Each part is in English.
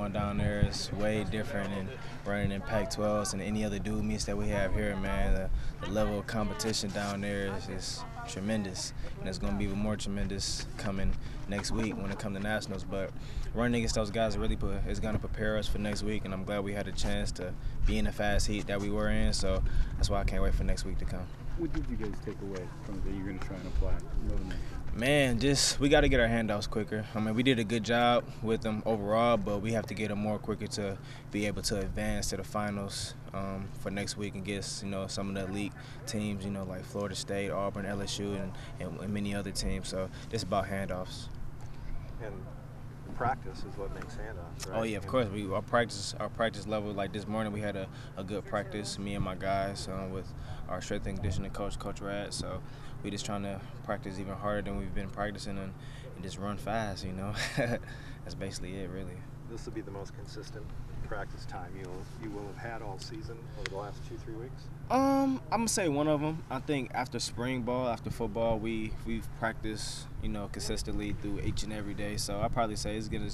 going down there is way different than running in Pac-12s and any other dual meets that we have here, man. The level of competition down there is tremendous, and it's going to be even more tremendous coming next week when it comes to nationals. But running against those guys is going to prepare us for next week, and I'm glad we had a chance to be in the fast heat that we were in. So that's why I can't wait for next week to come. What did you guys take away from it that you're going to try and apply? Man, we got to get our handoffs quicker. I mean, we did a good job with them overall, but we have to get them more quicker to be able to advance to the finals for next week against, some of the elite teams, like Florida State, Auburn, LSU, and many other teams. So it's about handoffs. And practice is what makes handoffs, right? Oh yeah, of course. Our practice level, like this morning, we had a good practice. Me and my guys with our strength and conditioning coach, Coach Rad. So we just trying to practice even harder than we've been practicing and just run fast. That's basically it, really. This will be the most consistent practice time you will have had all season over the last 2-3 weeks. I'm gonna say one of them. I think after spring ball, after football, we've practiced consistently through each and every day. So I probably say it's gonna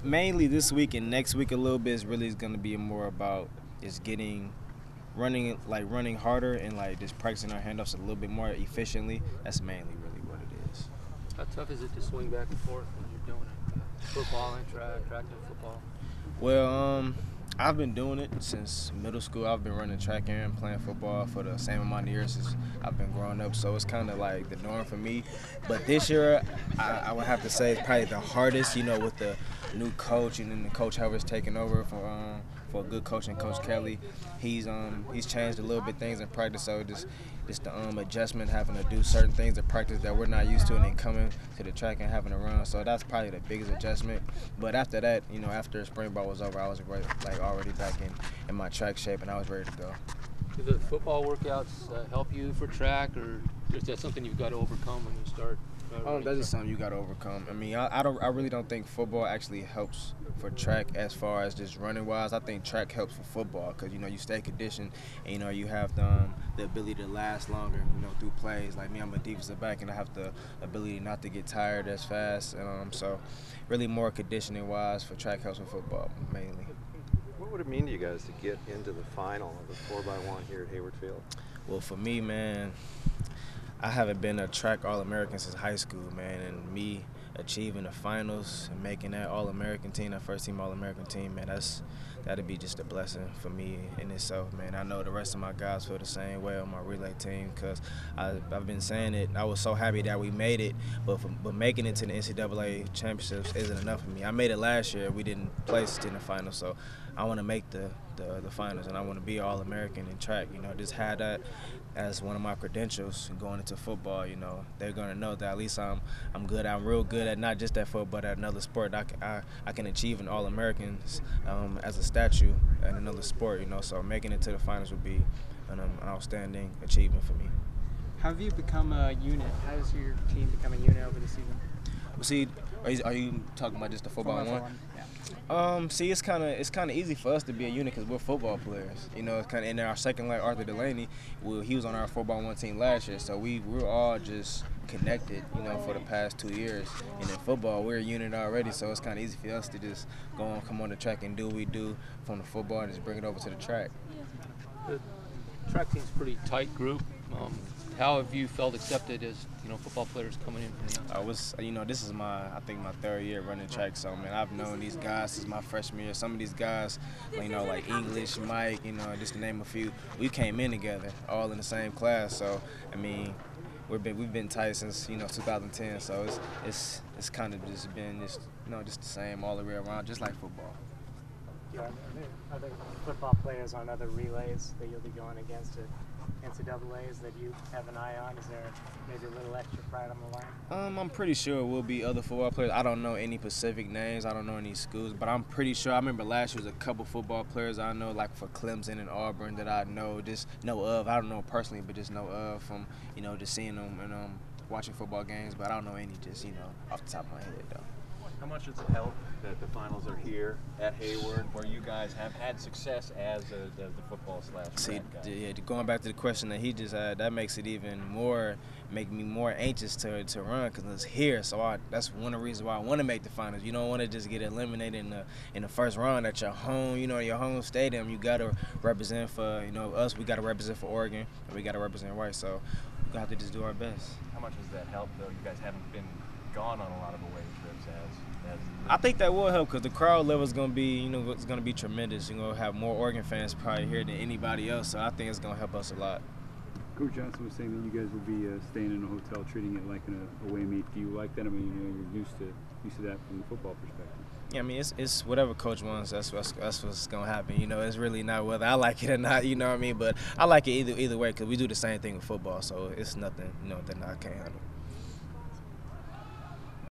mainly this week and next week a little bit is gonna be more about just running harder and just practicing our handoffs a little bit more efficiently. That's mainly really what it is. How tough is it to swing back and forth when you're doing it? Football and track and football. Well, I've been doing it since middle school. I've been running track and playing football for the same amount of years as I've been growing up, so it's kind of like the norm for me. But this year, I would have to say it's probably the hardest, with the new coach and then the coach whoever's taking over for a good coach and Coach Kelly. He's changed a little bit things in practice, so just the adjustment, having to do certain things in practice that we're not used to, and then coming to the track and having to run. So that's probably the biggest adjustment. But after that, after spring ball was over, I was already back in my track shape, and I was ready to go. Do the football workouts help you for track, or is that something you've got to overcome when you start? That is something you got to overcome. I mean, I really don't think football actually helps for track as far as just running wise. I think track helps for football because you stay conditioned and you have the ability to last longer through plays. Like me, I'm a defensive back and I have the ability not to get tired as fast. So really more conditioning wise for track helps for football mainly. What would it mean to you guys to get into the final of the 4x1 here at Hayward Field? Well, for me, man, I haven't been a track All-American since high school, man, and me achieving the finals and making that All-American team, that first-team All-American team, man, that'd be just a blessing for me in itself, man. I know the rest of my guys feel the same way on my relay team because I've been saying it. I was so happy that we made it, but making it to the NCAA Championships isn't enough for me. I made it last year. We didn't place in the finals, so I want to make the finals, and I want to be All-American in track. Just had that as one of my credentials going into football. They're going to know that at least I'm good. I'm real good at not just that football, but at another sport. I can achieve an All-American as a statue in another sport. So making it to the finals would be an outstanding achievement for me. How have you become a unit? How has your team become a unit over the season? See, are you talking about just the football one? Yeah. See, it's kind of easy for us to be a unit because we're football players. It's kind of, and our second leg, Arthur Delaney, he was on our 4x1 team last year, so we're all just connected, for the past 2 years. And in football, we're a unit already, so it's kind of easy for us to just come on the track and do what we do from the football and just bring it over to the track. The track team's a pretty tight group. How have you felt accepted as football players coming in from the outside? This is my third year running track, so man, I've known these guys since my freshman year. Some of these guys, like English, Mike, just to name a few, we came in together, all in the same class. So I mean, we've been tight since 2010. So it's kind of just been just the same all the way around, just like football. Are there other football players on other relays that you'll be going against at NCAAs that you have an eye on? Is there maybe a little extra pride on the line? I'm pretty sure it will be other football players. I don't know any specific names. I don't know any schools, but I'm pretty sure. I remember last year was a couple football players I know, like for Clemson and Auburn, that I just know of. I don't know personally, but just know of from just seeing them and watching football games. But I don't know any just off the top of my head though. How much does it help that the finals are here at Hayward, where you guys have had success as the football / See, track guys? yeah, going back to the question that he just had, that makes it even more, make me more anxious to run because it's here. So that's one of the reasons why I want to make the finals. You don't want to just get eliminated in the first round at your home, your home stadium. You got to represent for, us. We got to represent for Oregon, and we got to represent right. So we have to just do our best. How much does that help, though? You guys haven't been gone on a lot of away trips as I think that will help because the crowd level is going to be, it's going to be tremendous. You're going to have more Oregon fans probably here than anybody else. So I think it's going to help us a lot. Coach Johnson was saying that you guys will be staying in a hotel, treating it like an away meet. Do you like that? I mean, you're used to that from the football perspective. Yeah, I mean, it's whatever coach wants. That's what's gonna happen. It's really not whether I like it or not. You know what I mean? But I like it either way because we do the same thing with football. So it's nothing, that I can't handle.